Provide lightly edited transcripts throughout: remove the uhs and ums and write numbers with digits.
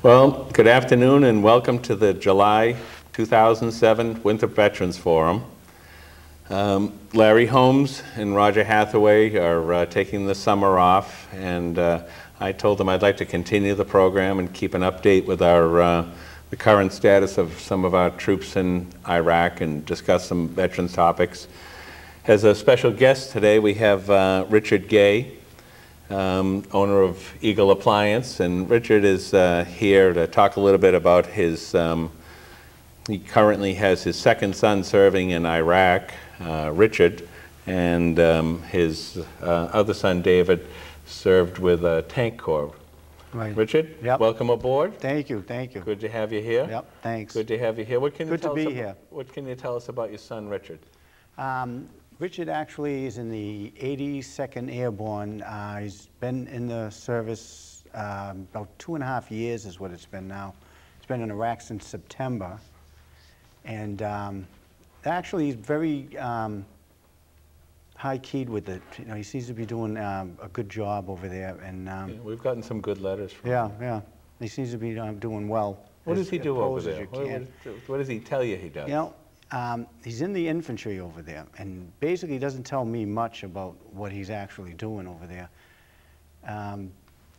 Well, good afternoon and welcome to the July 2007 Winthrop Veterans Forum. Larry Holmes and Roger Hathaway are taking the summer off, and I told them I'd like to continue the program and keep an update with our the current status of some of our troops in Iraq and discuss some veterans topics. As a special guest today, we have Richard Gay, owner of Eagle Appliance, and Richard is here to talk a little bit about his, he currently has his second son serving in Iraq, Richard, and his other son, David, served with Tank Corps. Right. Richard, yep. Welcome aboard. Thank you, thank you. Good to have you here. Yep, thanks. Good to have you here. What can you tell us here. What can you tell us about your son, Richard? Richard actually is in the 82nd Airborne. He's been in the service about 2.5 years is what it's been now. He's been in Iraq since September. And actually he's very high-keyed with it. You know, he seems to be doing a good job over there. And yeah, we've gotten some good letters from him. him. Yeah. He seems to be doing well. What does he do over there? What does he tell you he does? You know, he's in the infantry over there, and basically he doesn't tell me much about what he's actually doing over there.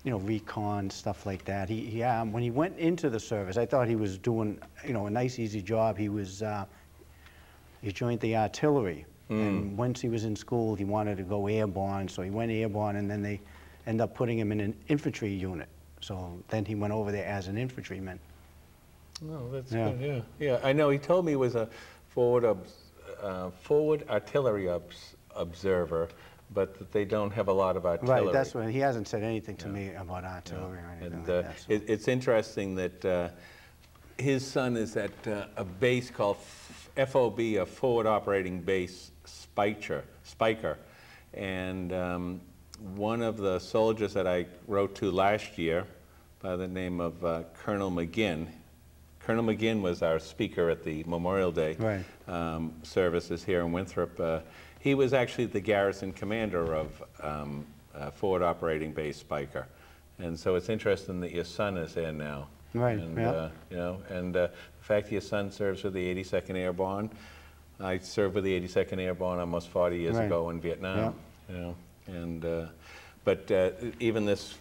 You know, recon, stuff like that. When he went into the service, I thought he was doing, you know, a nice, easy job. He joined the artillery, and once he was in school, he wanted to go airborne, so he went airborne, and then they ended up putting him in an infantry unit. So then he went over there as an infantryman. Oh, that's good, yeah. Yeah, I know he told me he was a forward artillery observer, but that they don't have a lot of artillery. Right, that's when he hasn't said anything to me about artillery or anything like that. So. It's interesting that his son is at a base called FOB, a Forward Operating Base Spiker, and one of the soldiers that I wrote to last year by the name of Colonel McGinn. Colonel McGinn was our speaker at the Memorial Day services here in Winthrop. He was actually the garrison commander of Forward Operating Base Spiker, and so it's interesting that your son is there now. Right. And you know, and the fact that your son serves with the 82nd Airborne, I served with the 82nd Airborne almost 40 years ago in Vietnam. You know, and but even this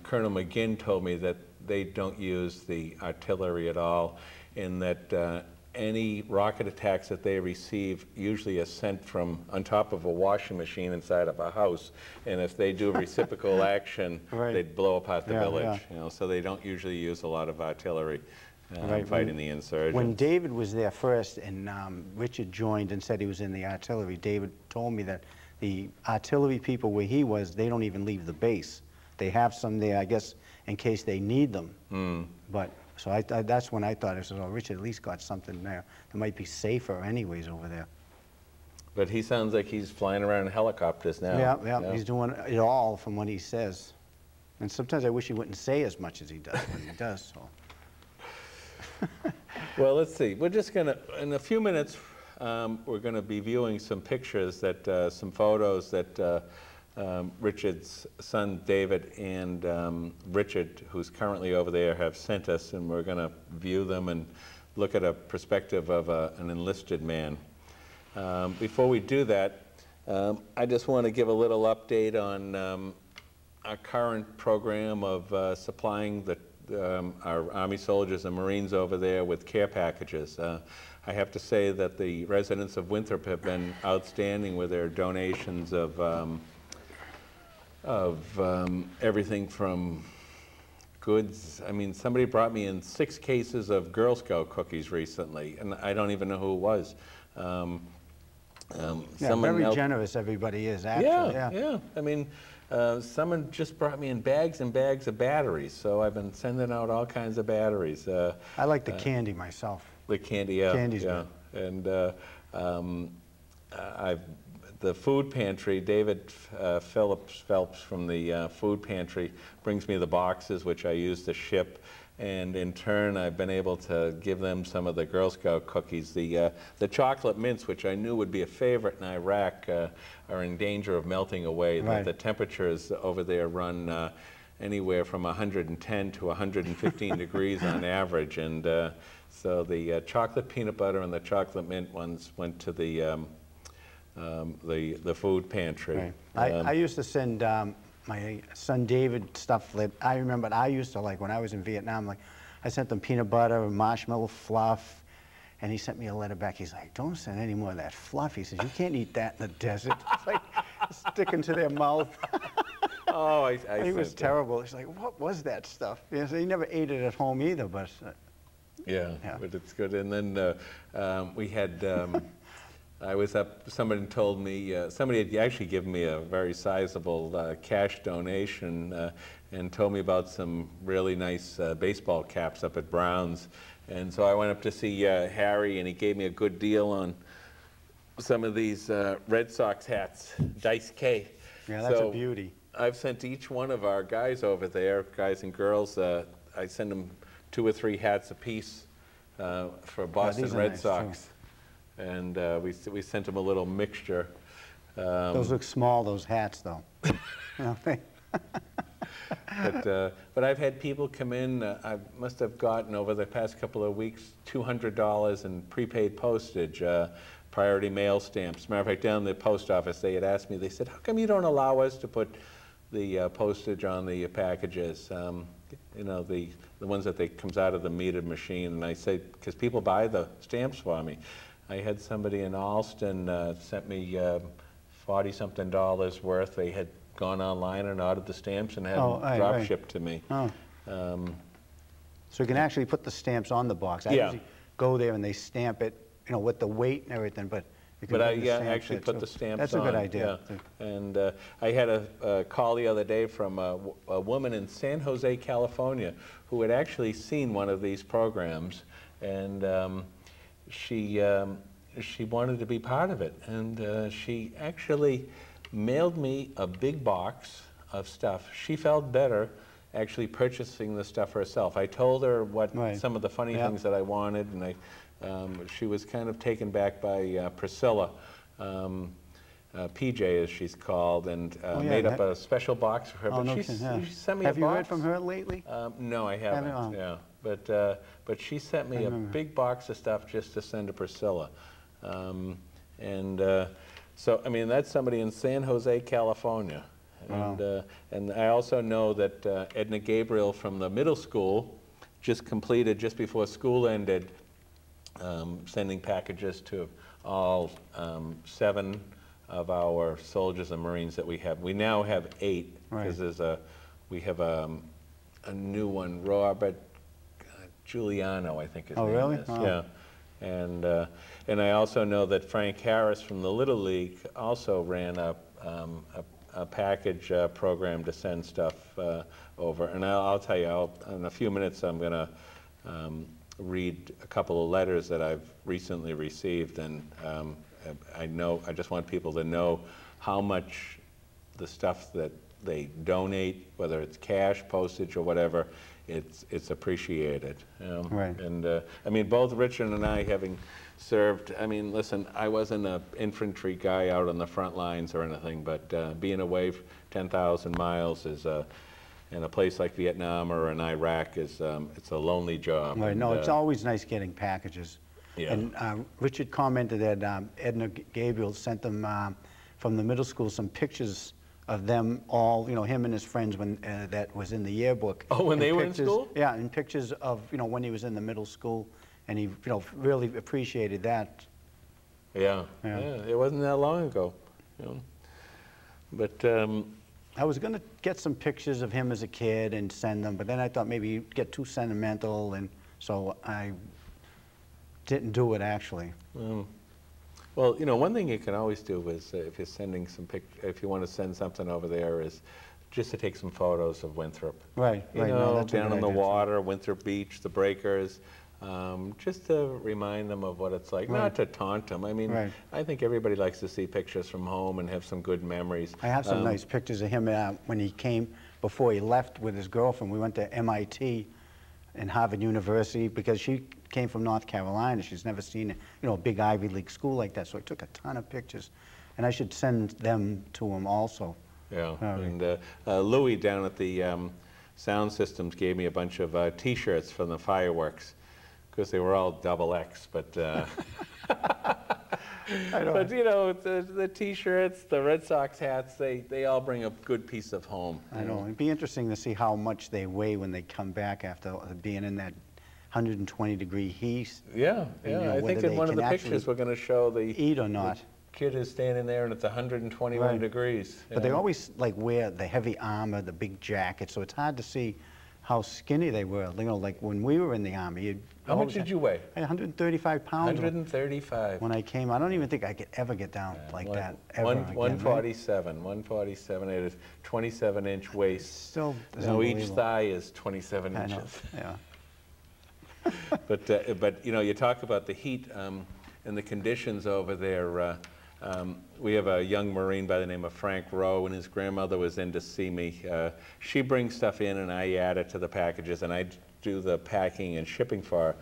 Colonel McGinn told me that they don't use the artillery at all, in that any rocket attacks that they receive usually are sent from on top of a washing machine inside of a house, and if they do reciprocal action, they'd blow apart the village. You know, so they don't usually use a lot of artillery fighting the insurgents. When David was there first, and Richard joined and said he was in the artillery, David told me that the artillery people where he was, they don't even leave the base. They have some there, I guess, in case they need them. But so that's when I thought, I said, oh, Richard at least got something there that might be safer anyways over there. But he sounds like he's flying around in helicopters now. Yeah, he's doing it all from what he says. And sometimes I wish he wouldn't say as much as he does, but he does. So. Well, let's see. We're just going to, in a few minutes, we're going to be viewing some pictures, that some photos that Richard's son David and Richard, who's currently over there, have sent us, and we're going to view them and look at a perspective of an enlisted man. Before we do that, I just want to give a little update on our current program of supplying our Army soldiers and Marines over there with care packages. I have to say that the residents of Winthrop have been outstanding with their donations of everything from goods. I mean, somebody brought me in 6 cases of Girl Scout cookies recently, and I don't even know who it was. Very generous everybody is, actually. Yeah. I mean, someone just brought me in bags and bags of batteries, so I've been sending out all kinds of batteries. I like the candy myself. The candy, yeah. Candy's good. And the food pantry, David Phelps from the food pantry brings me the boxes, which I use to ship, and in turn I've been able to give them some of the Girl Scout cookies. The chocolate mints, which I knew would be a favorite in Iraq, are in danger of melting away. The temperatures over there run anywhere from 110 to 115 degrees on average, and so the chocolate peanut butter and the chocolate mint ones went to the food pantry. Right. I used to send my son David stuff that I remembered I used to like when I was in Vietnam. Like, I sent him peanut butter, marshmallow fluff, and he sent me a letter back. He's like, "Don't send any more of that fluff." He says, "You can't eat that in the desert." It's like sticking to their mouth. Oh, He was terrible. He's like, "What was that stuff?" You know, so he never ate it at home either, but yeah, but it's good. And then we had, I was up, somebody told me, somebody had actually given me a very sizable cash donation and told me about some really nice baseball caps up at Brown's. And so I went up to see Harry, and he gave me a good deal on some of these Red Sox hats, Dice K. yeah, that's a beauty. I've sent each one of our guys over there, guys and girls, I send them 2 or 3 hats apiece for Boston Red nice Sox. Too. And we sent them a little mixture. Those look small, those hats, though. But I've had people come in, I must have gotten over the past couple of weeks $200 in prepaid postage, priority mail stamps. As a matter of fact, down in the post office, they had asked me, they said, "How come you don't allow us to put the postage on the packages, you know, the ones that comes out of the metered machine?" And I say, because people buy the stamps for me. I had somebody in Alston sent me $40-something worth. They had gone online and ordered the stamps and had them drop shipped to me. Oh. So you can actually put the stamps on the box. I usually go there and they stamp it, you know, with the weight and everything, but you can actually put the stamps on. That's a good idea. Yeah. And I had a call the other day from a woman in San Jose, California, who had actually seen one of these programs, and she wanted to be part of it, and she actually mailed me a big box of stuff. She felt better actually purchasing the stuff herself. I told her what some of the funny things that I wanted, and she was kind of taken back by Priscilla, PJ as she's called, and made up a special box for her. But she sent me a box. Have you heard from her lately? No, I haven't. Yeah, but she sent me a big box of stuff just to send to Priscilla, so I mean that's somebody in San Jose, California, and I also know that Edna Gabriel from the middle school just completed just before school ended. Sending packages to all 7 of our soldiers and Marines that we have. We now have 8 because we have a new one, Robert Giuliano, I think his name is. Oh. Yeah, and I also know that Frank Harris from the Little League also ran a package program to send stuff over. And I'll tell you, in a few minutes I'm going to read a couple of letters that I've recently received, and I just want people to know how much the stuff that they donate, whether it's cash, postage, or whatever, it's appreciated. You know? Right. And I mean, both Richard and I, having served, I mean, listen, I wasn't an infantry guy out on the front lines or anything, but being away 10,000 miles is in a place like Vietnam or in Iraq is it's a lonely job. Right. No, it's always nice getting packages. Yeah. And Richard commented that Edna Gabriel sent them from the middle school some pictures of them all, you know, him and his friends when that was in the yearbook. Oh, when they were in school? Yeah, and pictures of, you know, when he was in the middle school, and he, you know, really appreciated that. Yeah. It wasn't that long ago, you know. But I was going to get some pictures of him as a kid and send them, but then I thought maybe you'd get too sentimental, and so I didn't do it actually. Well, you know, one thing you can always do is if you're sending if you want to send something over there, is just to take some photos of Winthrop. Right. You know, down on the water, Winthrop Beach, the breakers. Just to remind them of what it's like, not to taunt them. I mean, I think everybody likes to see pictures from home and have some good memories. I have some nice pictures of him when he came, before he left with his girlfriend. We went to MIT and Harvard University because she came from North Carolina. She's never seen a big Ivy League school like that, so I took a ton of pictures. And I should send them to him also. Yeah, and Louis down at the Sound Systems gave me a bunch of T-shirts from the fireworks, because they were all XX, but I know. but you know, the T-shirts, the Red Sox hats, they all bring a good piece of home. I know. It'd be interesting to see how much they weigh when they come back after being in that 120-degree heat. Yeah, You yeah. know, I think whether in they one of the can pictures actually we're going to show the eat or not. kid is standing there and it's 121 Right. degrees. But they always like wear the heavy armor, the big jacket, so it's hard to see how skinny they were. You know, like when we were in the Army. How much did you weigh? 135 pounds. 135. When I came, I don't even think I could ever get down like that ever again, right? 147. 147. It is 27-inch waist. Still is Now each unbelievable. thigh is 27 I know, inches. yeah. But you know, you talk about the heat and the conditions over there. We have a young Marine by the name of Frank Rowe, and his grandmother was in to see me. She brings stuff in, and I add it to the packages, and I do the packing and shipping for her.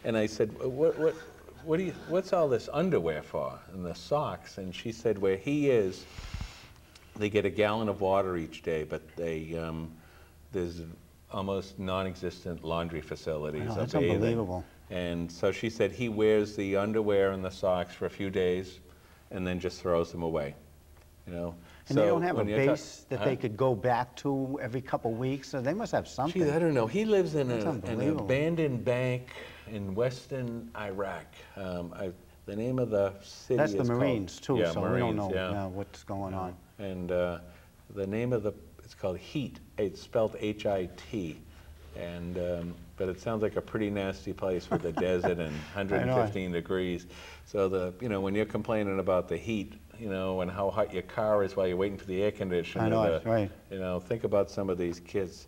And I said, what's all this underwear for, and the socks? And she said, where he is, they get a gallon of water each day, but there's almost non-existent laundry facilities. I know, of that's bathing. unbelievable. And so she said he wears the underwear and the socks for a few days and then just throws them away, you know. And So they don't have a when you base that they could go back to every couple weeks, so they must have something. Geez, I don't know. He lives in That's an unbelievable. abandoned bank in western Iraq. The name of the city That's is the called- Marines too, yeah, so Marines, we don't know yeah. what's going on. And the name of it's called HIT. It's spelled H-I-T. And but it sounds like a pretty nasty place with the desert and 115 degrees. So you know, when you're complaining about the heat, you know, and how hot your car is while you're waiting for the air conditioner, I know it, right. you know, think about some of these kids.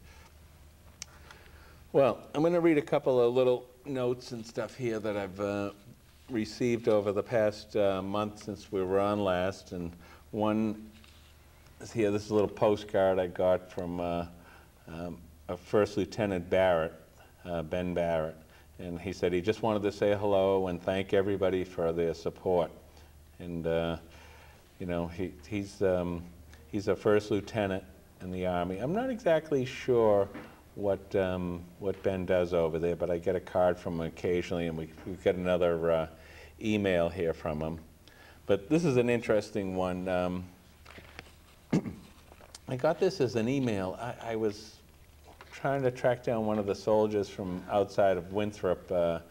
Well, I'm going to read a couple of little notes and stuff here that I've received over the past month since we were on last, and one is here. This is a little postcard I got from a First Lieutenant Barrett, Ben Barrett, and he said he just wanted to say hello and thank everybody for their support. And you know, he's a first lieutenant in the Army. I'm not exactly sure what Ben does over there, but I get a card from him occasionally, and we get another email here from him. But this is an interesting one. I got this as an email. I was trying to track down one of the soldiers from outside of Winthrop, Robert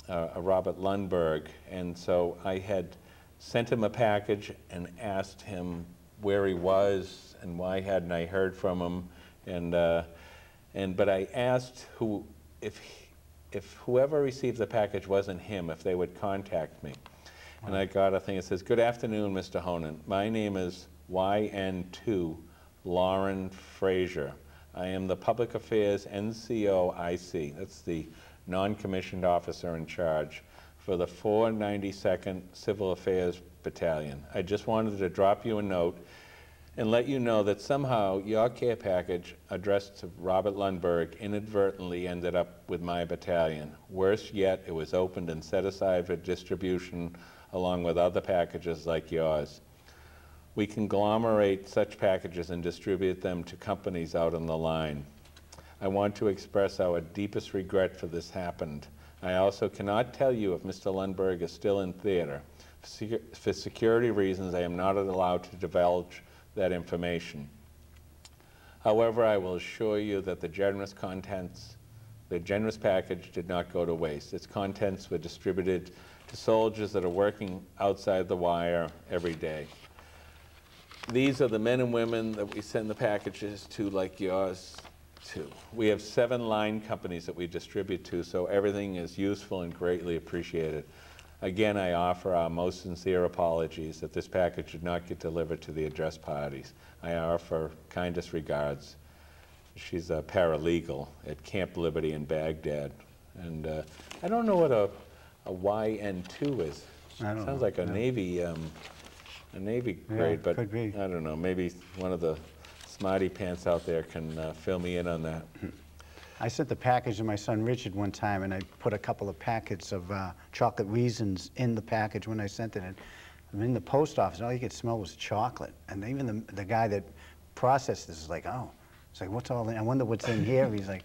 Lundberg, and so I had sent him a package and asked him where he was and why hadn't I heard from him, but I asked if whoever received the package wasn't him, if they would contact me. And I got a thing that says, "Good afternoon, Mr. Honan. My name is YN2 Lauren Frazier. I am the Public Affairs NCO-IC, that's the non-commissioned officer in charge, for the 492nd Civil Affairs Battalion. I just wanted to drop you a note and let you know that somehow your care package addressed to Robert Lundberg inadvertently ended up with my battalion. Worse yet, it was opened and set aside for distribution along with other packages like yours. We conglomerate such packages and distribute them to companies out on the line. I want to express our deepest regret for this happened. I also cannot tell you if Mr. Lundberg is still in theater. For security reasons, I am not allowed to divulge that information. However, I will assure you that the generous package did not go to waste. Its contents were distributed to soldiers that are working outside the wire every day. These are the men and women that we send the packages to, like yours to. We have 7 line companies that we distribute to, so everything is useful and greatly appreciated. Again, I offer our most sincere apologies that this package did not get delivered to the addressed parties. I offer kindest regards." She's a paralegal at Camp Liberty in Baghdad. And I don't know what a YN2 is. I don't Sounds know, like a no. Navy grade, but could be. I don't know. Maybe one of the smarty pants out there can fill me in on that. I sent the package to my son Richard one time, and I put a couple of packets of chocolate raisins in the package when I sent it. And I'm in the post office, all you could smell was chocolate. And even the guy that processed this is like, "Oh, It's like, what's all that? I wonder what's in here. He's like,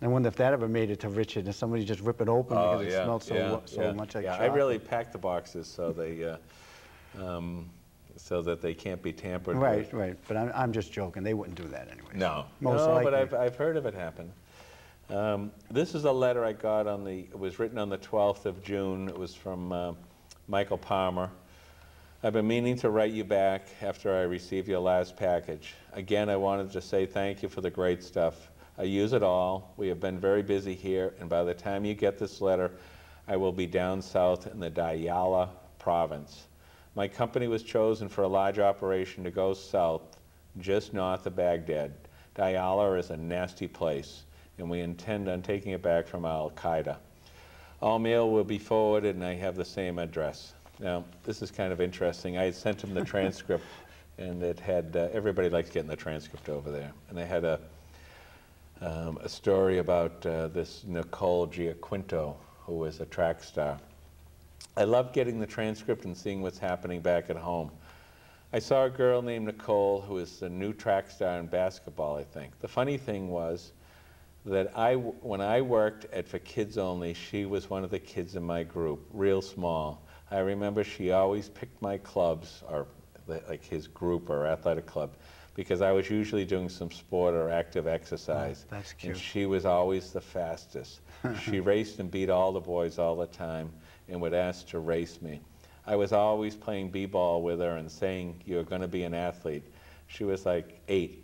I wonder if that ever made it to Richard, and somebody just rip it open because it smelled so much like chocolate. I really pack the boxes so they, so that they can't be tampered with. Right. But I'm just joking. They wouldn't do that anyway. No, Most likely. but I've heard of it happen. This is a letter I got it was written on the 12th of June. It was from Michael Palmer. I've been meaning to write you back after I received your last package. Again, I wanted to say thank you for the great stuff. I use it all. We have been very busy here, and by the time you get this letter, I will be down south in the Diyala province. My company was chosen for a large operation to go south, just north of Baghdad. Diyala is a nasty place, and we intend on taking it back from Al-Qaeda. All mail will be forwarded, and I have the same address. Now, this is kind of interesting. I had sent him the transcript, and it had, everybody likes getting the transcript over there. And they had a story about this Nicole Giaquinto, who was a track star. I love getting the transcript and seeing what's happening back at home. I saw a girl named Nicole who is a new track star in basketball, I think. The funny thing was that when I worked For Kids Only, she was one of the kids in my group, real small. I remember she always picked my clubs, or like his group or athletic club, because I was usually doing some sport or active exercise. Oh, that's cute. And she was always the fastest. She raced and beat all the boys all the time and would ask to race me. I was always playing b-ball with her and saying, you're going to be an athlete. She was like 8.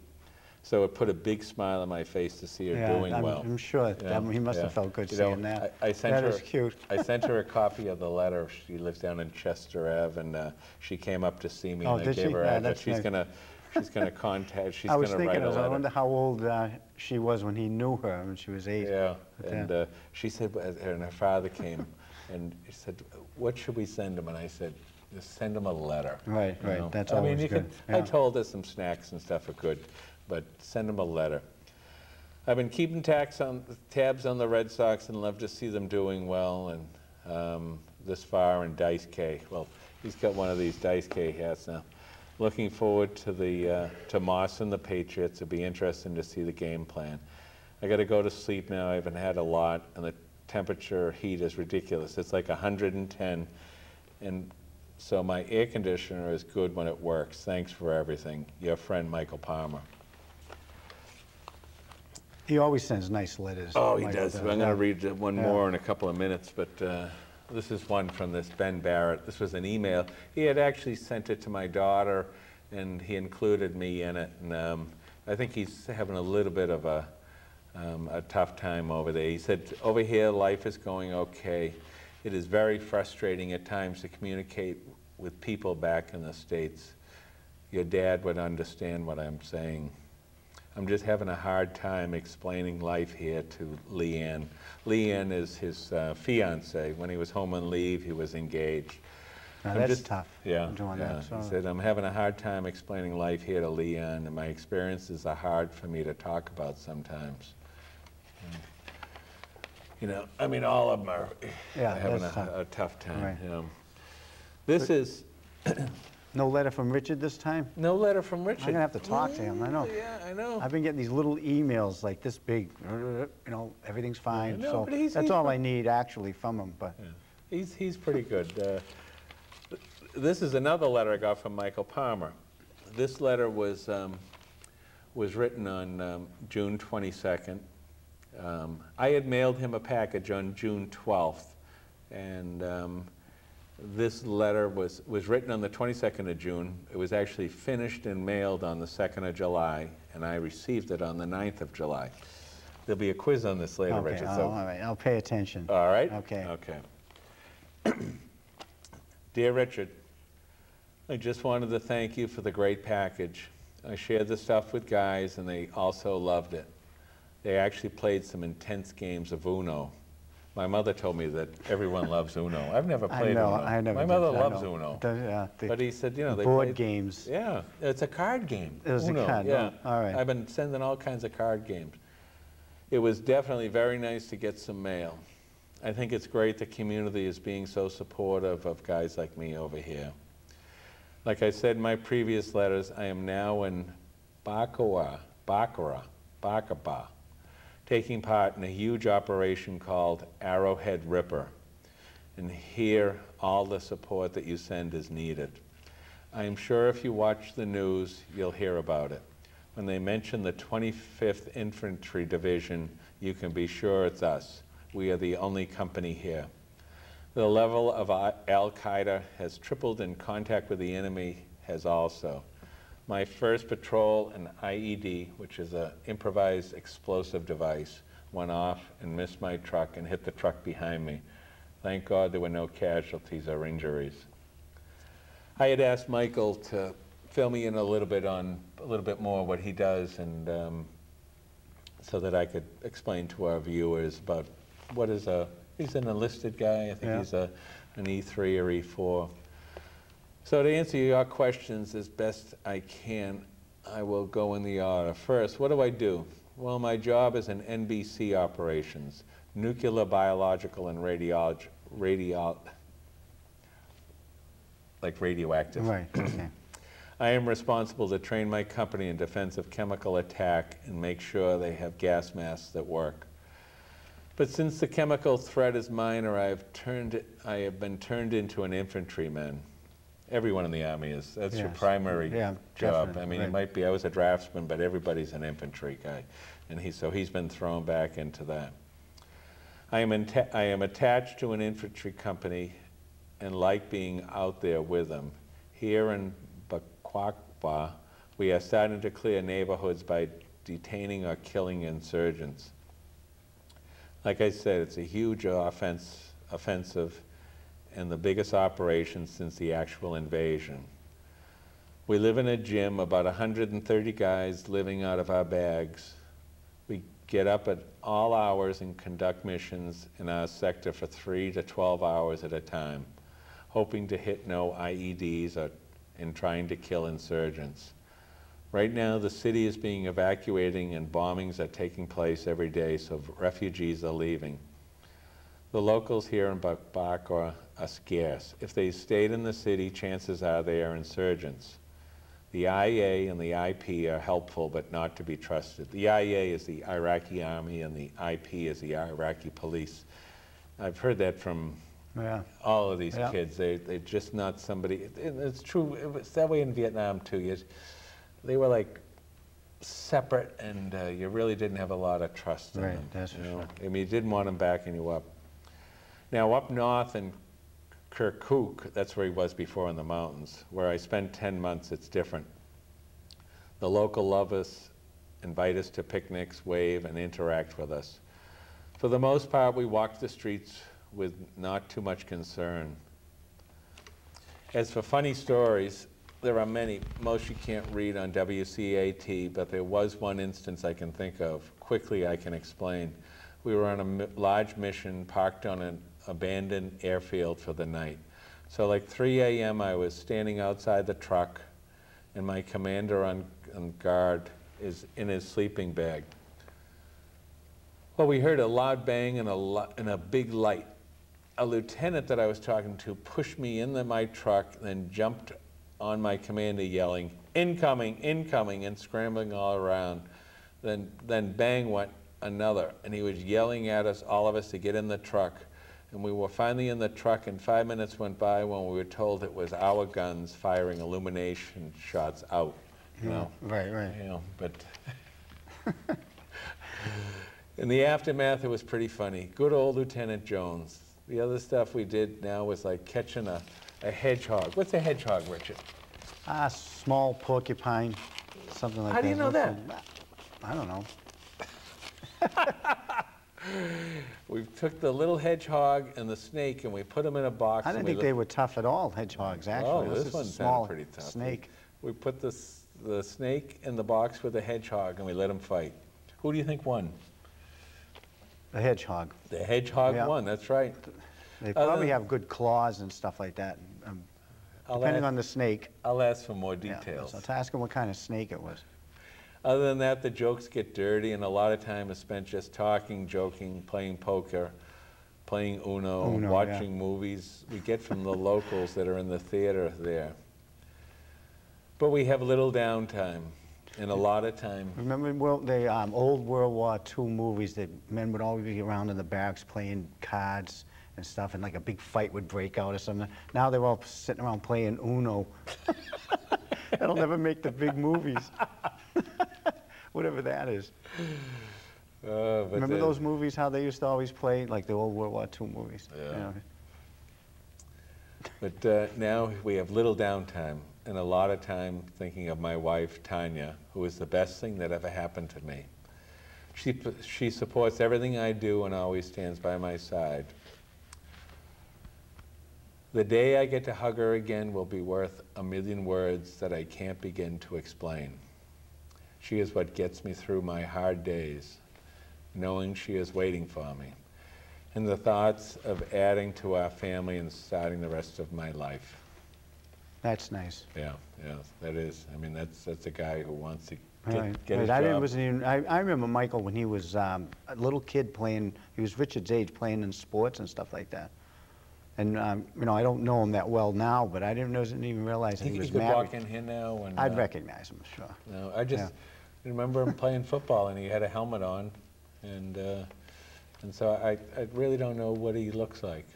So it put a big smile on my face to see her doing well. I'm sure he must have felt good seeing that. That is cute. I sent her a copy of the letter. She lives down in Chester Ave, and she came up to see me, and I gave her address. She's gonna contact. She's gonna write a letter. I wonder how old she was when he knew her when she was 8. Yeah, and she said, and her father came, and he said, "What should we send him?" And I said, "Just send him a letter." Right. That's always good. I told her some snacks and stuff are good, but send them a letter. I've been keeping tabs on the Red Sox and love to see them doing well, and this far in Dice K. Well, he's got one of these Dice K hats now. Looking forward to Moss and the Patriots. It'll be interesting to see the game plan. I got to go to sleep now. I haven't had a lot, and the temperature heat is ridiculous. It's like 110, and so my air conditioner is good when it works. Thanks for everything. Your friend, Michael Palmer. He always sends nice letters. Oh, he does. I'm going to read one more in a couple of minutes, but this is one from this Ben Barrett. This was an email. He had actually sent it to my daughter, and he included me in it. And I think he's having a little bit of a tough time over there. He said, over here, life is going okay. It is very frustrating at times to communicate with people back in the States. Your dad would understand what I'm saying. I'm just having a hard time explaining life here to Leanne. Leanne is his fiance. When he was home on leave, he was engaged. Now that's tough. Yeah. That, so. He said, I'm having a hard time explaining life here to Leanne, and my experiences are hard for me to talk about sometimes. You know, I mean, all of them are having a tough time. Right. You know. This is... No letter from Richard this time? No letter from Richard. I'm going to have to talk to him. I know. Yeah, I know. I've been getting these little emails like this big, you know, everything's fine. No, so that's all I need actually from him. But yeah. He's pretty good. This is another letter I got from Michael Palmer. This letter was written on June 22nd. I had mailed him a package on June 12th, and this letter was written on the 22nd of June. It was actually finished and mailed on the 2nd of July, and I received it on the 9th of July. There'll be a quiz on this later, okay, Richard. all right, I'll pay attention. All right? Okay. Okay. Dear Richard, I just wanted to thank you for the great package. I shared the stuff with guys, and they also loved it. They actually played some intense games of Uno. My mother told me that everyone loves Uno. I've never played Uno. I never My did. mother loves Uno. But he said, you know, they board played, games. Yeah, it's a card game. It was Uno, a card. yeah. Oh, all right. I've been sending all kinds of card games. It was definitely very nice to get some mail. I think it's great the community is being so supportive of guys like me over here. Like I said in my previous letters, I am now in Bacoa, Bacaba, taking part in a huge operation called Arrowhead Ripper. And here, all the support that you send is needed. I am sure if you watch the news, you'll hear about it. When they mention the 25th Infantry Division, you can be sure it's us. We are the only company here. The level of Al-Qaeda has tripled, and contact with the enemy has also. My first patrol, an IED, which is an improvised explosive device, went off and missed my truck and hit the truck behind me. Thank God there were no casualties or injuries. I had asked Michael to fill me in a little bit more what he does, and so that I could explain to our viewers about what is he's an enlisted guy. I think he's an E3 or E4. So to answer your questions as best I can, I will go in the order. First, what do? Well, my job is in NBC operations, nuclear, biological, and radioactive. Right, okay. I am responsible to train my company in defense of chemical attack and make sure they have gas masks that work. But since the chemical threat is minor, I have been turned into an infantryman. Everyone in the Army is. That's your primary job. I mean, it might be, I was a draftsman, but everybody's an infantry guy. And so he's been thrown back into that. I am attached to an infantry company and like being out there with them. Here in Bacaba, we are starting to clear neighborhoods by detaining or killing insurgents. Like I said, it's a huge offensive and the biggest operation since the actual invasion. We live in a gym, about 130 guys living out of our bags. We get up at all hours and conduct missions in our sector for 3 to 12 hours at a time, hoping to hit no IEDs and trying to kill insurgents. Right now, the city is being evacuated and bombings are taking place every day, so refugees are leaving. The locals here in Bacaba are scarce. If they stayed in the city, chances are they are insurgents. The IA and the IP are helpful, but not to be trusted. The IA is the Iraqi army, and the IP is the Iraqi police. I've heard that from all of these kids. They're just not somebody. It's true. It was that way in Vietnam too. They were like separate, and you really didn't have a lot of trust in them. That's for sure. I mean, you didn't want them backing you up. Now, up north in Kirkuk, that's where he was before in the mountains, where I spent 10 months, it's different. The local love us, invite us to picnics, wave, and interact with us. For the most part, we walk the streets with not too much concern. As for funny stories, there are many. Most you can't read on WCAT, but there was one instance I can think of. Quickly, I can explain. We were on a large mission, parked on an abandoned airfield for the night. So like 3 a.m., I was standing outside the truck, and my commander on guard is in his sleeping bag. Well, we heard a loud bang and a big light. A lieutenant that I was talking to pushed me into my truck, then jumped on my commander yelling, "Incoming, incoming," and scrambling all around. Then bang went another, and he was yelling at us, all of us, to get in the truck. And we were finally in the truck, and 5 minutes went by when we were told it was our guns firing illumination shots out. You know? Right. You know, but in the aftermath, it was pretty funny. Good old Lieutenant Jones. The other stuff we did now was like catching a hedgehog. What's a hedgehog, Richard? Small porcupine, something like that. How do you know that? I don't know. We took the little hedgehog and the snake and we put them in a box. I didn't think they were tough at all, hedgehogs, actually. Oh, this one sounded pretty tough. Snake. We put the snake in the box with the hedgehog and we let them fight. Who do you think won? The hedgehog. The hedgehog won, that's right. They probably have good claws and stuff like that, depending on the snake. I'll ask for more details. So to ask him what kind of snake it was. Other than that, the jokes get dirty, and a lot of time is spent just talking, joking, playing poker, playing Uno, watching movies we get from the locals that are in the theater there. But we have little downtime. And a lot of time. Remember the old World War II movies that men would always be around in the barracks playing cards and stuff, and like a big fight would break out or something. Now they're all sitting around playing Uno. That'll never make the big movies. Whatever that is. Remember those movies, how they used to always play, like the old World War II movies? Yeah. You know? But now we have little downtime and a lot of time thinking of my wife, Tanya, who is the best thing that ever happened to me. She supports everything I do and always stands by my side. The day I get to hug her again will be worth a million words that I can't begin to explain. She is what gets me through my hard days, knowing she is waiting for me, and the thoughts of adding to our family and starting the rest of my life. That's nice. Yeah, that is. I mean, that's a guy who wants to Right. get his I job. I remember Michael when he was a little kid playing, he was Richard's age, playing in sports and stuff like that. And, you know, I don't know him that well now, but I didn't even realize he was He could married. walk in here now and... I'd recognize him, sure. No, I just remember him playing football, and he had a helmet on, and so I really don't know what he looks like.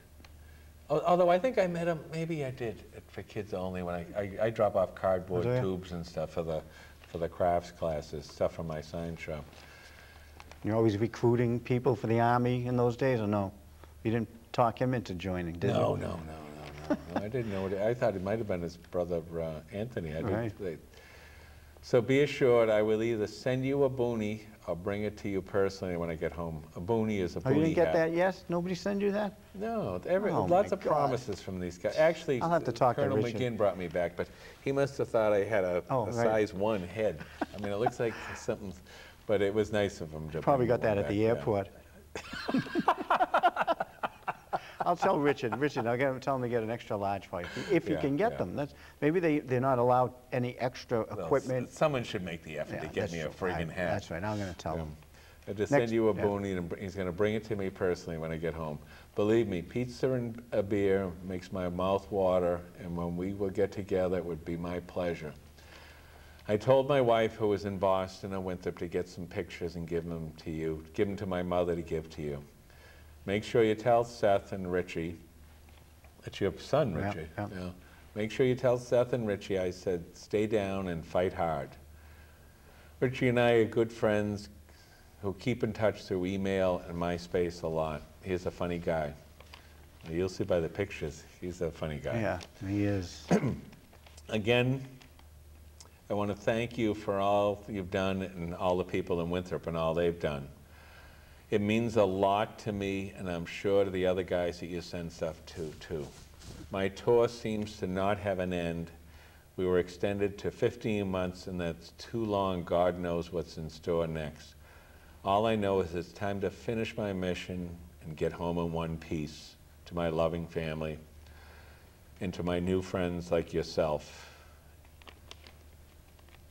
Although I think I met him, maybe I did, for Kids Only, when I drop off cardboard tubes and stuff for the crafts classes, stuff from my sign shop. You're always recruiting people for the Army in those days, or no? You didn't talk him into joining, did you? No, I didn't know I thought it might have been his brother, Anthony. So be assured I will either send you a boonie or bring it to you personally when I get home. A boonie is a boonie hat. Oh, you didn't get that? Yes? Nobody send you that? No, Oh, lots my of God. promises from these guys. Actually, I'll have to talk to Colonel Richard. McGinn brought me back, but he must have thought I had a Oh, right. size 1 head. I mean, it looks like something, but it was nice of him to Probably bring got that one at the back, airport. I'll tell Richard, I'll tell him to get an extra large for you, if you can get them. Maybe they're not allowed any extra equipment. Someone should make the effort to get me a friggin' hat. That's right, I'm going to tell him. I'll just send you a boonie, and he's going to bring it to me personally when I get home. Believe me, pizza and a beer makes my mouth water, and when we will get together, it would be my pleasure. I told my wife, who was in Boston and Winthrop, to get some pictures and give them to you, give them to my mother to give to you. Make sure you tell Seth and Richie, that's your son, Richie. Yeah. Make sure you tell Seth and Richie I said, stay down and fight hard. Richie and I are good friends who keep in touch through email and MySpace a lot. He's a funny guy. You'll see by the pictures, he's a funny guy. Yeah, he is. Again, I want to thank you for all you've done and all the people in Winthrop and all they've done. It means a lot to me, and I'm sure to the other guys that you send stuff to, too. My tour seems to not have an end. We were extended to 15 months, and that's too long. God knows what's in store next. All I know is it's time to finish my mission and get home in one piece to my loving family and to my new friends like yourself,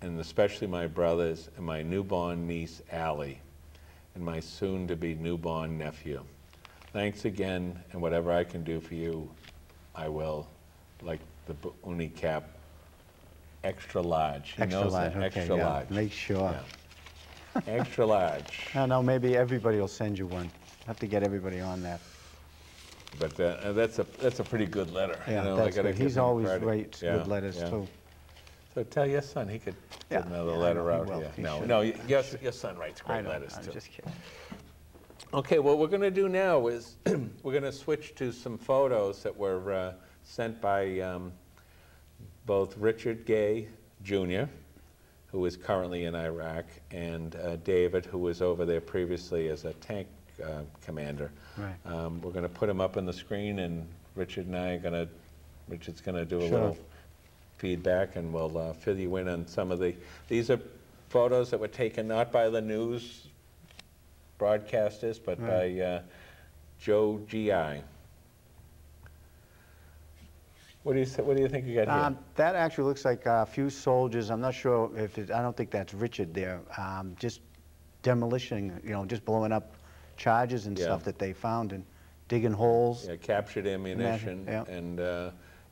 and especially my brothers and my newborn niece, Allie, and my soon-to-be newborn nephew. Thanks again, and whatever I can do for you, I will. Like the uni cap, extra large. He Extra knows large, that, okay, extra yeah. large. Make sure. Yeah. Extra large. I know, maybe everybody will send you one. Have to get everybody on that. But that's a pretty good letter. Yeah, you know, that's I gotta good. give He's him always credit. writes good letters, too. So tell your son he could get another I letter know he out will. here. He No, should. no, your son writes I great know, letters I'm too. just kidding. Okay, what we're going to do now is we're going to switch to some photos that were sent by both Richard Gay, Jr., who is currently in Iraq, and David, who was over there previously as a tank commander. Right. We're going to put them up on the screen, and Richard and I are going to, Richard's going to do a Sure. little feedback, and we'll fill you in on some of these are photos that were taken not by the news broadcasters, but by Joe G.I. What do you think you got here? That actually looks like a few soldiers. I'm not sure if I don't think that's Richard there. Just demolition, just blowing up charges and stuff that they found and digging holes. Yeah, captured ammunition, and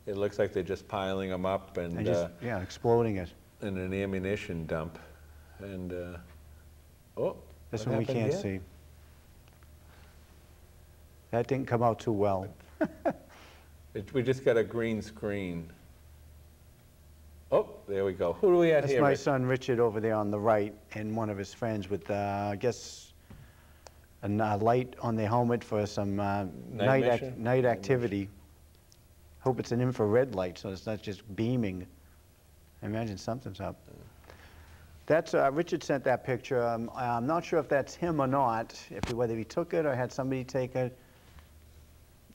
it looks like they're just piling them up and just, exploding it. in an ammunition dump. And, oh, This what one we happened can't here? see. That didn't come out too well. We just got a green screen. Oh, there we go. Who do we have That's here? my Rich? son Richard over there on the right, and one of his friends with, I guess, a light on their helmet for some mission? night activity. Hope it's an infrared light, so it's not just beaming. I imagine something's up. That's Richard sent that picture. I'm not sure if that's him or not, whether he took it or had somebody take it.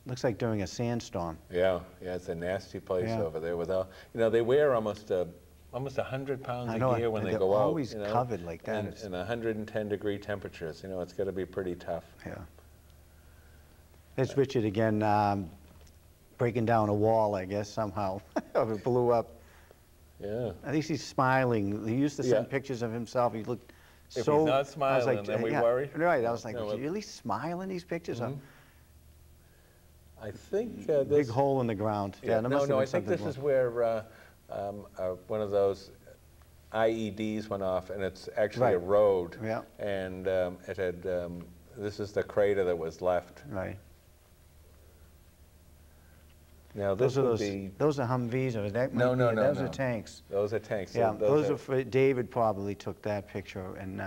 Looks like during a sandstorm. Yeah, it's a nasty place Yeah. over there. Without, they wear almost 100 pounds I know, a year when they they're go out. always covered like that. And 110-degree temperatures. It's got to be pretty tough. Yeah. It's Richard again, breaking down a wall, I guess, somehow. It blew up. Yeah. At least he's smiling. He used to send Yeah. pictures of himself. He looked If so... he's not I was smiling, then we worry. Right. I was like, No, "Was he really smile in these pictures?" I think Big this... hole in the ground. Yeah, there must have no, been I think this something is where one of those IEDs went off, and it's actually a Right. road. Yeah. And it had... this is the crater that was left. Right. Now, this would be... Those are Humvees, or that might No, be no, it. no, Those no. are tanks. Those are tanks. Yeah, those are... are for, David probably took that picture, and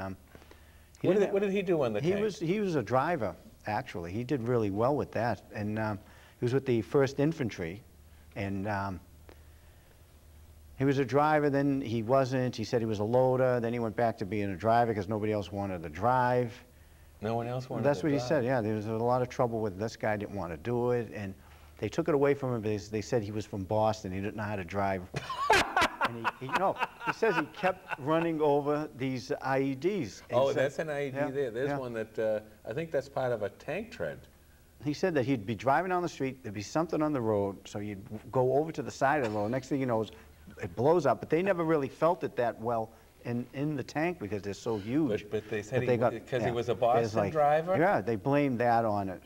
he What didn't did he do on the he tank? he was a driver, actually. He did really well with that, and he was with the 1st Infantry, and he was a driver, then he wasn't. He said he was a loader, then he went back to being a driver because nobody else wanted to drive. No one else wanted That's to what he drive. said, yeah. There was a lot of trouble with this guy, didn't want to do it, and they took it away from him because they said he was from Boston. He didn't know how to drive. And he says he kept running over these IEDs. And Oh, he said- that's an IED yeah, there. There's yeah. one that, I think that's part of a tank tread. He said that he'd be driving down the street, there'd be something on the road, so you'd go over to the side of the road. Next thing you know, it blows up. But they never really felt it that well in the tank because they're so huge. But they said because he yeah, was a it Boston driver? Yeah, they blamed that on it.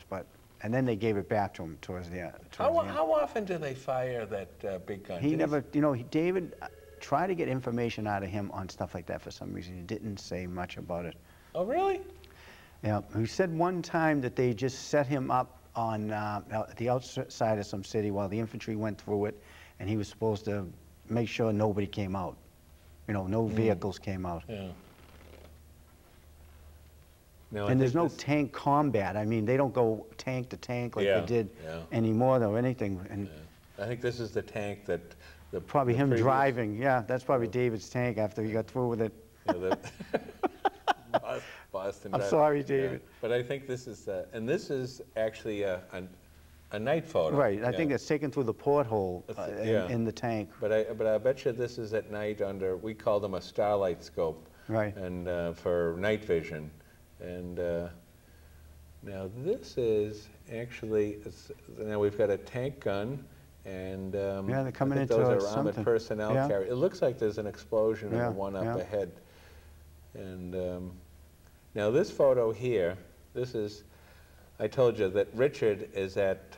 And then they gave it back to him towards the end. How often do they fire that big gun? He never, David tried to get information out of him on stuff like that for some reason. He didn't say much about it. Oh, really? Yeah, he said one time that they just set him up on the outside of some city while the infantry went through it, and he was supposed to make sure nobody came out. No vehicles came out. Yeah. No, And there's no tank combat. I mean, they don't go tank to tank like they did anymore or anything. And I think this is the tank that probably him driving. Yeah, that's probably David's tank after he got through with it. Boston. I'm sorry, David. Yeah. But I think this is, and this is actually a night photo. Right. I think it's taken through the porthole in the tank. But I bet you this is at night under, we call them a starlight scope. Right. And for night vision. And now this is actually, now we've got a tank gun, and yeah, they're coming I think into those are something. armored personnel Yeah. carriers. It looks like there's an explosion in the one up yeah. ahead. And now this photo here, this is, I told you that Richard is at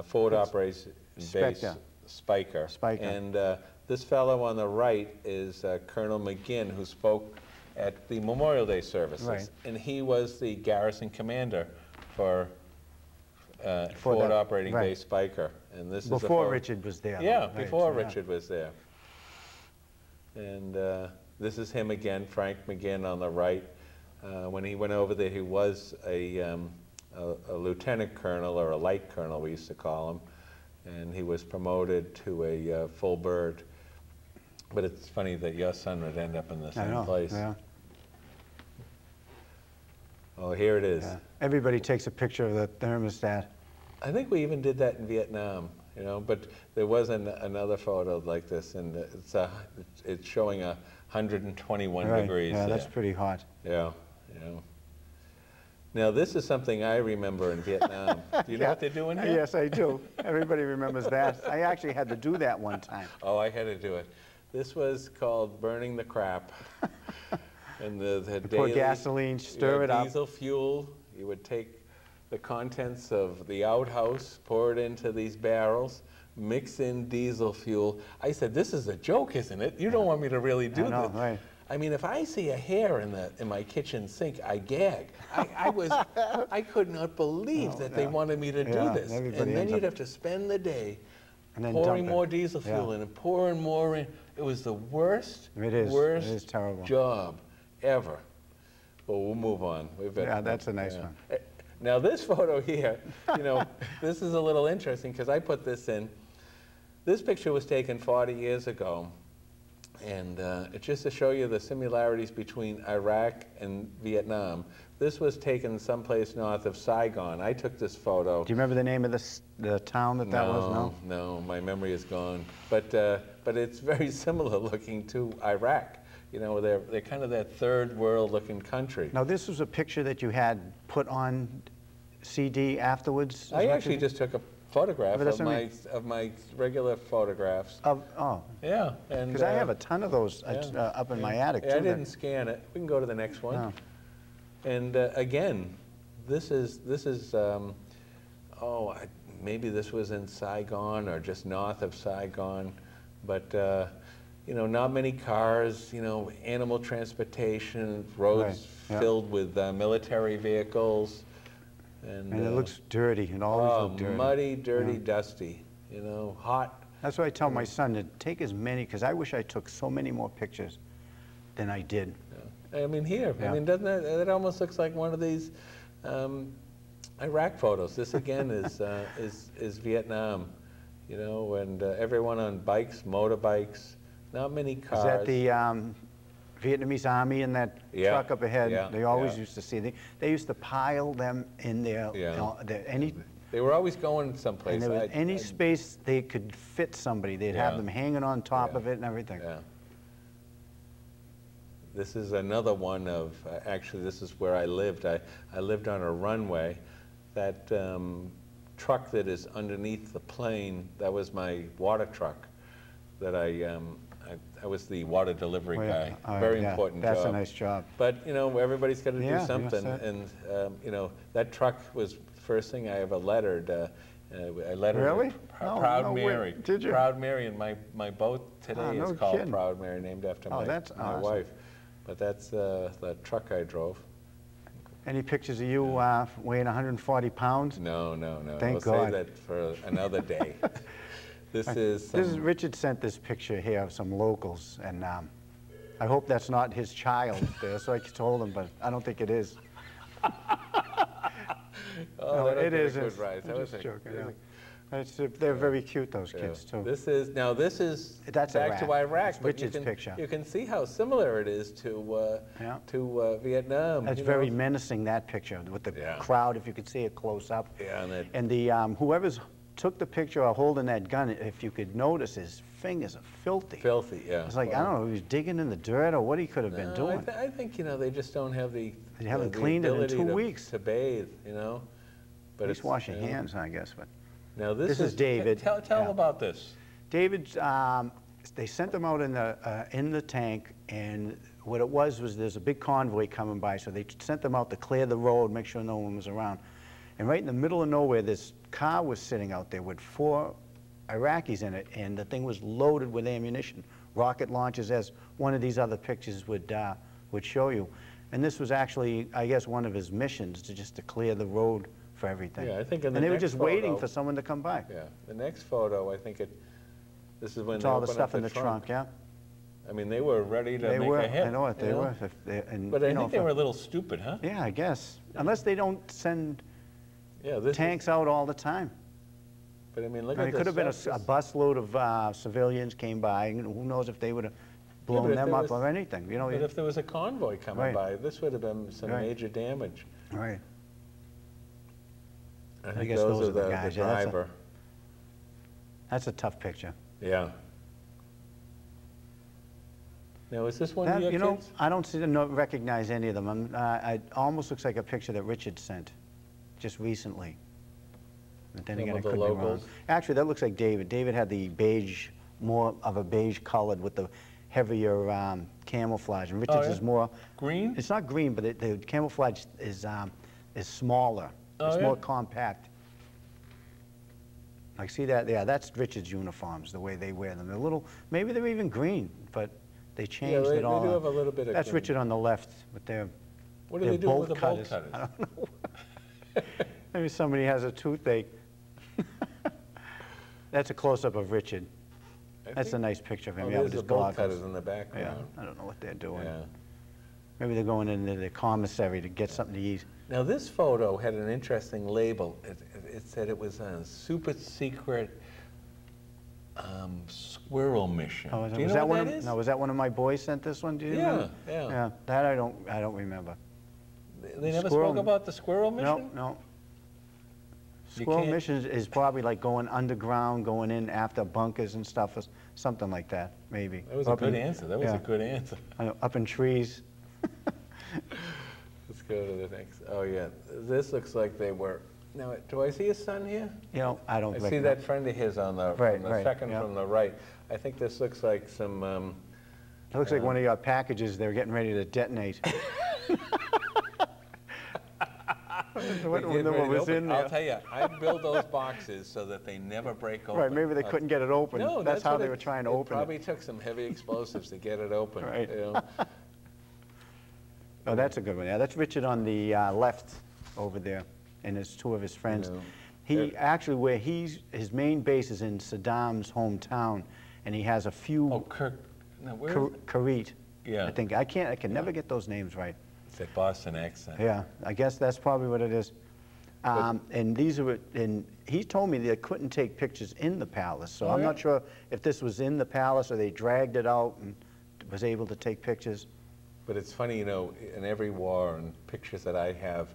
Forward Operations Base Spiker. And this fellow on the right is Colonel McGinn, who spoke at the Memorial Day services. Right. And he was the garrison commander for Forward Operating Base Spiker. And this before is Richard was there. Yeah, before Richard was there. And this is him again, Frank McGinn on the right. When he went over there, he was a lieutenant colonel, or a light colonel, we used to call him. And he was promoted to a full bird. But it's funny that your son would end up in the same place. Yeah. Oh, here it is. Yeah. Everybody takes a picture of the thermostat. I think we even did that in Vietnam, but there was another photo like this, and it's showing 121 degrees. Yeah, that's pretty hot. Yeah. Now, this is something I remember in Vietnam. Do you know what they're doing here? Yes, I do. Everybody remembers that. I actually had to do that one time. Oh, I had to do it. This was called burning the crap. And the pour daily, gasoline, stir it up. Diesel fuel. You would take the contents of the outhouse, pour it into these barrels, mix in diesel fuel. I said, this is a joke, isn't it? You don't want me to really do this. Right. I mean, if I see a hair in my kitchen sink, I gag. I could not believe that they wanted me to do this. And then you'd have to spend the day pouring more diesel fuel in and pouring more in. It was the worst, it is terrible job ever. Well, we'll move on. That's a nice one. Now this photo here, you know, this is a little interesting because I put this in. This picture was taken 40 years ago. And it's just to show you the similarities between Iraq and Vietnam. This was taken someplace north of Saigon. I took this photo. Do you remember the name of the town that was? No, my memory is gone. But it's very similar looking to Iraq. You know, they're kind of that third world looking country. Now this was a picture that you had put on CD afterwards? I actually just took a photograph of my regular photographs. Yeah, because I have a ton of those up in my attic too. I didn't scan it. We can go to the next one. No. And again, this is maybe this was in Saigon or just north of Saigon, but you know, not many cars. You know, animal transportation, roads filled with military vehicles. And it looks dirty, and always looks dirty. Muddy, dirty, dusty, you know, hot. That's why I tell my son to take as many, because I wish I took so many more pictures than I did. I mean, here, I mean, doesn't it almost looks like one of these Iraq photos. This again is Vietnam, you know, and everyone on bikes, motorbikes, not many cars. Is that the Vietnamese army in that truck up ahead? They always used to see. They used to pile them in there. They were always going someplace. And there was any space they could fit somebody, they'd have them hanging on top of it and everything. Yeah. This is another one of, actually this is where I lived. I lived on a runway. That truck that is underneath the plane, that was my water truck that I was the water delivery guy. Very important job. That's a nice job. But, you know, everybody's got to do something. And, you know, that truck was the first thing I ever lettered. I lettered Proud Mary. Did you? Proud Mary, and my boat today is called Proud Mary, named after my wife. But that's the truck I drove. Any pictures of you weighing 140 pounds? No. Thank we'll God. save that for another day. This is Richard sent this picture here of some locals, and I hope that's not his child there, so I told him, but I don't think it is. No, it is. I'm just joking. They're very cute, those kids, too. This is back to Iraq. It's Richard's picture. You can see how similar it is to Vietnam. That's very menacing, that picture, with the crowd, if you could see it close up. Yeah, and the whoever's took the picture of holding that gun, if you could notice, his fingers are filthy. Filthy, yeah. It's like, I don't know, he was digging in the dirt or what he could have been doing. I think, you know, they just don't have the They haven't cleaned it in 2 weeks. To bathe, you know. But it's washing hands, I guess. But now this is David. Tell them about this. David's, they sent him out in the tank, and what it was there's a big convoy coming by, so they sent them out to clear the road, make sure no one was around. And right in the middle of nowhere, this car was sitting out there with 4 Iraqis in it, and the thing was loaded with ammunition, rocket launchers, as one of these other pictures would show you. And this was actually, I guess, one of his missions, to clear the road for everything. Yeah, I think in the and they were next just waiting for someone to come by. Yeah, the next photo, I think this is when it's they all the open stuff up in the trunk, yeah. I mean, they were ready to make a hit. I know it, they were. But I think they were a little stupid, huh? Yeah, I guess. Unless they don't send tanks out all the time. But I mean, look at this. It could have been a busload of civilians came by, and who knows if they would have blown them up or anything. You know, but if there was a convoy coming by, this would have been some major damage. Right. I guess those are the guys. The driver. That's a tough picture. Yeah. Now, is this one of your kids? I don't recognize any of them. It almost looks like a picture that Richard sent just recently. But then again, it could be wrong. Actually, that looks like David. David had the beige, more of a beige colored with the heavier camouflage. And Richard's is more green. It's not green, but the camouflage is smaller. It's more compact. Like, see that? Yeah, that's Richard's uniforms, the way they wear them. They're maybe they're even green, but They changed it all. They do have a little bit of... That's Richard on the left with their What do they do with the bolt cutters? I don't know. Maybe somebody has a toothache. That's a close-up of Richard. That's a nice picture of him. Yeah, with his bolt cutters in the background. Yeah, I don't know what they're doing. Yeah. Maybe they're going into the commissary to get something to eat. Now, this photo had an interesting label. It said it was a super secret squirrel mission. Oh, do you know what that is? No, was that one of my boys sent this one? Do you remember? Yeah, that I don't remember. They never spoke about the squirrel mission? No. Squirrel mission is probably like going underground, going in after bunkers and stuff, or something like that, maybe. That was a good answer. That was a good answer. Up in trees. Let's go to the next. Oh, yeah. This looks like they were... Now, do I see his son here? You know, I don't... I see that friend of his on the, second from the right. I think this looks like some... it looks like one of your packages they're getting ready to detonate. What was in there? I'll tell you, I build those boxes so that they never break open. Right, maybe they couldn't get it open. No, that's how they were trying to open it. Probably took some heavy explosives to get it open. Right. You know? Oh, that's a good one. Yeah, that's Richard on the left over there, and there's two of his friends. You know, he actually, where his main base is in Saddam's hometown, and he has a few. Oh, Karit. Yeah. I think I can never get those names right. It's a Boston accent. Yeah, I guess that's probably what it is. And he told me they couldn't take pictures in the palace, so I'm not sure if this was in the palace or they dragged it out and was able to take pictures. But it's funny, you know, in every war and pictures that I have,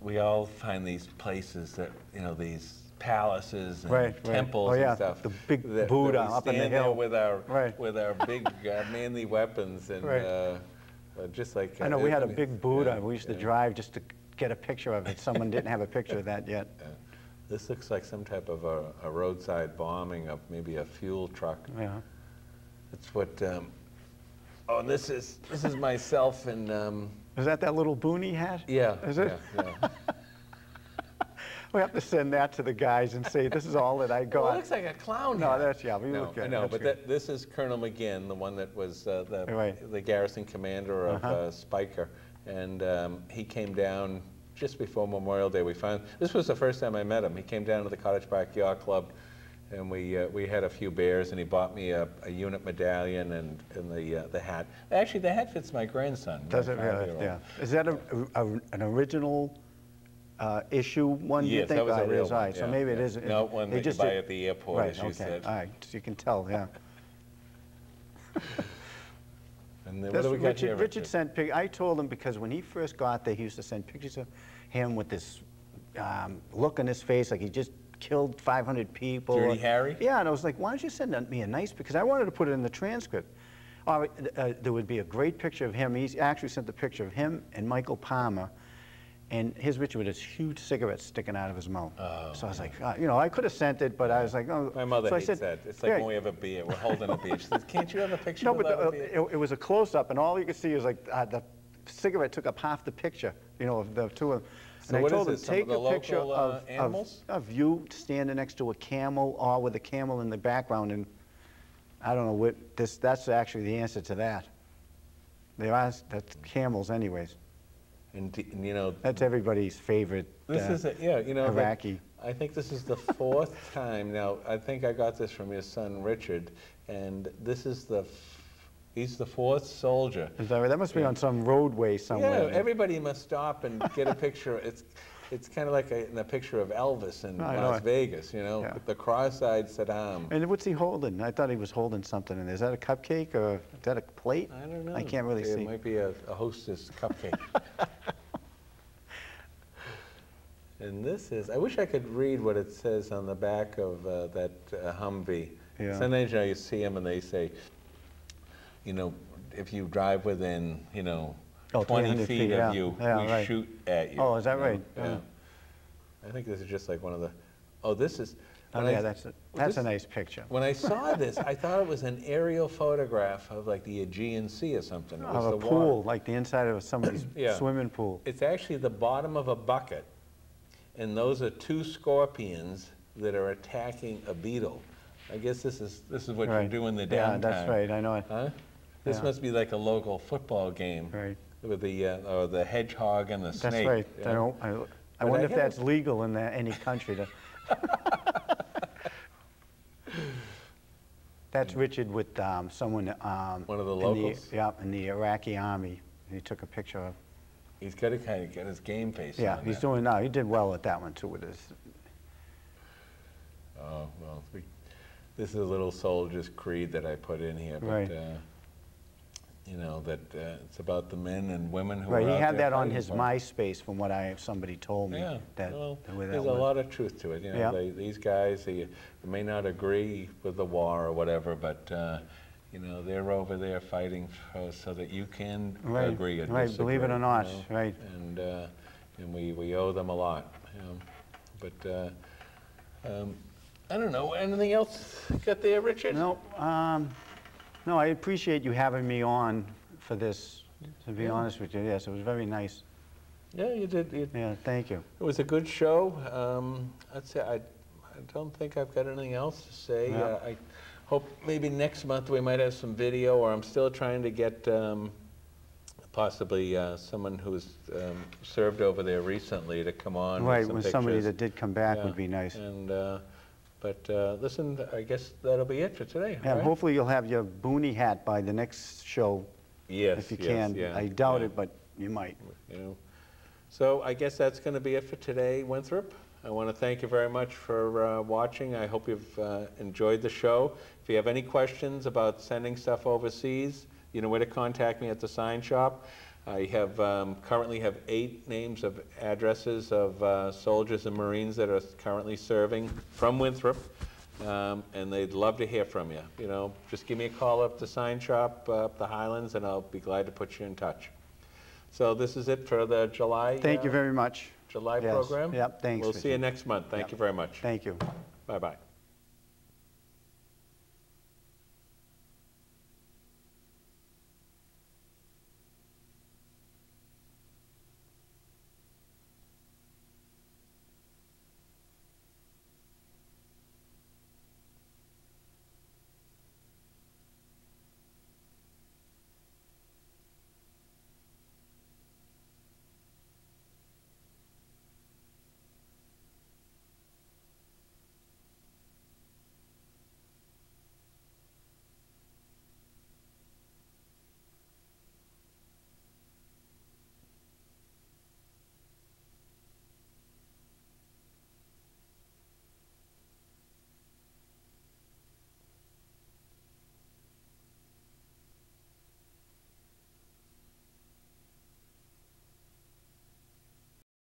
we all find these places that, you know, these palaces and temples and stuff. The big Buddha up in the hill with our big manly weapons and just like I know we had a big Buddha. We used to drive just to get a picture of it. Someone didn't have a picture of that yet. This looks like some type of a roadside bombing of maybe a fuel truck. Yeah. That's what. Oh, and this is myself and. Is that little boonie hat? Yeah. Is it? Yeah. We have to send that to the guys and say, this is all that I got. Well, it looks like a clown hat. No, that's, we look good. I know, but this is Colonel McGinn, the one that was the garrison commander of Spiker. And he came down just before Memorial Day. This was the first time I met him. He came down to the Cottage Park Yacht Club, and we had a few beers, and he bought me a unit medallion and the hat. Actually, the hat fits my grandson. Does it really? Yeah. Is that an original issue one? Yes, that was a real one. So maybe it is. No, one that you buy at the airport, as you said. All right, so you can tell, yeah. And then what do we got here, Richard sent pictures. I told him because when he first got there, he used to send pictures of him with this look on his face like he just killed 500 people. Dirty Harry? Yeah, and I was like, why don't you send me a nice, because I wanted to put it in the transcript. There would be a great picture of him. He actually sent the picture of him and Michael Palmer, and his Richard with this huge cigarette sticking out of his mouth. Oh, so I was like, you know, I could have sent it, but I was like, oh. My mother hates that. It's like when we have a beer, we're holding a beer. She says, can't you have a picture of that beer? It was a close-up, and all you could see is like the cigarette took up half the picture, you know, of the two of them. So and what I told is this, him, take a picture animals? of you standing next to a camel or with a camel in the background, and I don't know what that's actually the answer to that. That's camels anyways. And you know, that's everybody's favorite. This is you know, Iraqi. I think this is the fourth time now. I think I got this from your son Richard, and this is he's the fourth soldier. Is that right? That must be on some roadway somewhere. Yeah, everybody must stop and get a picture. It's kind of like a picture of Elvis in Las Vegas, you know, with the cross-eyed Saddam. And what's he holding? I thought he was holding something in there. Is that a cupcake or is that a plate? I don't know. I can't really see. It might be a hostess cupcake. And this is, I wish I could read what it says on the back of that Humvee. Yeah. Sometimes you see them and they say, you know, if you drive within, you know, 20 feet of you, we shoot at you. Oh, is that right? Yeah. I think this is just like one of the, this is. Oh, yeah, that's a nice picture. When I saw this, I thought it was an aerial photograph of like the Aegean Sea or something. It was of a pool, like the inside of somebody's swimming pool. It's actually the bottom of a bucket, and those are two scorpions that are attacking a beetle. I guess this is what you do in the downtime. Yeah, that's right. I know it. Huh? This must be like a local football game. Right. With the hedgehog and the That's snake. right. You know? I wonder if that's legal in any country. That's Richard with someone. One of the locals? In the Iraqi army. He took a picture of. He's got to kind of get his game face on. Yeah, he's doing now. He did well at that one too with his. Oh, well, this is a little soldier's creed that I put in here. But, right. You know, that it's about the men and women who right, are out he had there that on his for. MySpace from what somebody told me. Yeah, that, well, there's a lot of truth to it. You know, yeah. These guys, they may not agree with the war or whatever, but you know, they're over there fighting so that you can agree or right, disagree. believe it or not, you know? right. And we owe them a lot. You know? But I don't know, anything else got there, Richard? No, no, I appreciate you having me on for this, to be honest with you. Yes, it was very nice. Yeah, you did. Yeah, thank you. It was a good show. I'd say I don't think I've got anything else to say. Yeah. I hope maybe next month we might have some video, or I'm still trying to get possibly someone who's served over there recently to come on. Right, with some when pictures. somebody that did come back would be nice. And but listen, I guess that'll be it for today. Yeah, right? hopefully you'll have your boonie hat by the next show. Yes, if you yes, can. yeah, I doubt it, but you might. You know. So I guess that's going to be it for today, Winthrop. I want to thank you very much for watching. I hope you've enjoyed the show. If you have any questions about sending stuff overseas, you know where to contact me at the sign shop. I have currently have 8 names of addresses of soldiers and Marines that are currently serving from Winthrop, and they'd love to hear from you. You know, just give me a call up the sign shop up the Highlands, and I'll be glad to put you in touch. So this is it for the July. Thank you very much. July yes. program. Yep. Thanks. We'll see you next month. Thank you very much. Thank you. Bye bye.